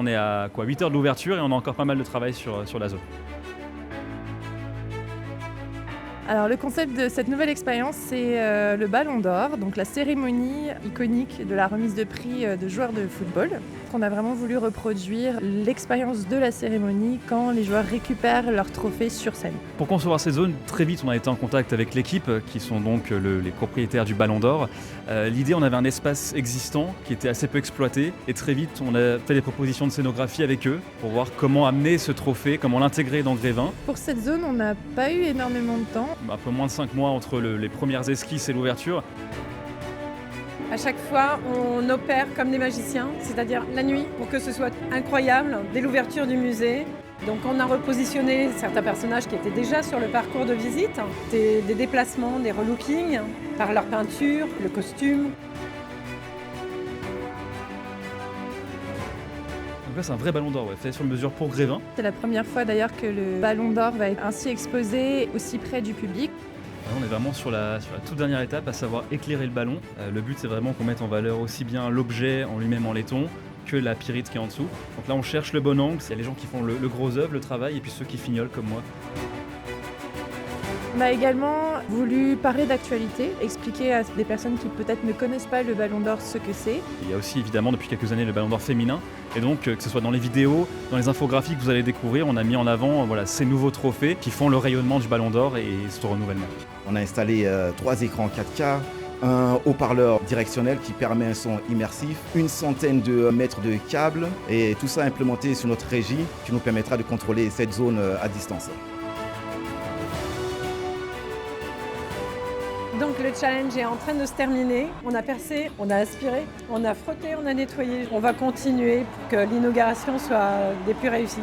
On est à 8 heures de l'ouverture et on a encore pas mal de travail sur la zone. Alors le concept de cette nouvelle expérience, c'est le Ballon d'Or, donc la cérémonie iconique de la remise de prix de joueurs de football. On a vraiment voulu reproduire l'expérience de la cérémonie quand les joueurs récupèrent leur trophée sur scène. Pour concevoir ces zones, très vite on a été en contact avec l'équipe qui sont donc les propriétaires du Ballon d'Or. L'idée, on avait un espace existant qui était assez peu exploité et très vite on a fait des propositions de scénographie avec eux pour voir comment amener ce trophée, comment l'intégrer dans Grévin. Pour cette zone, on n'a pas eu énormément de temps. Un peu moins de 5 mois entre les premières esquisses et l'ouverture. À chaque fois, on opère comme des magiciens, c'est-à-dire la nuit, pour que ce soit incroyable, dès l'ouverture du musée. Donc on a repositionné certains personnages qui étaient déjà sur le parcours de visite, des déplacements, des relookings, par leur peinture, le costume. Donc là c'est un vrai Ballon d'Or, fait sur mesure pour Grévin. C'est la première fois d'ailleurs que le Ballon d'Or va être ainsi exposé aussi près du public. On est vraiment sur la toute dernière étape, à savoir éclairer le ballon. Le but, c'est vraiment qu'on mette en valeur aussi bien l'objet en lui-même en laiton que la pyrite qui est en dessous. Donc là, on cherche le bon angle. Il y a les gens qui font le gros œuvre, le travail, et puis ceux qui fignolent comme moi. On a également voulu parler d'actualité, expliquer à des personnes qui peut-être ne connaissent pas le Ballon d'Or ce que c'est. Il y a aussi évidemment depuis quelques années le Ballon d'Or féminin. Et donc que ce soit dans les vidéos, dans les infographies que vous allez découvrir, on a mis en avant ces nouveaux trophées qui font le rayonnement du Ballon d'Or et ce renouvellement. On a installé 3 écrans 4K, un haut-parleur directionnel qui permet un son immersif, une centaine de mètres de câbles et tout ça implémenté sur notre régie qui nous permettra de contrôler cette zone à distance. Donc le challenge est en train de se terminer. On a percé, on a aspiré, on a frotté, on a nettoyé. On va continuer pour que l'inauguration soit des plus réussies.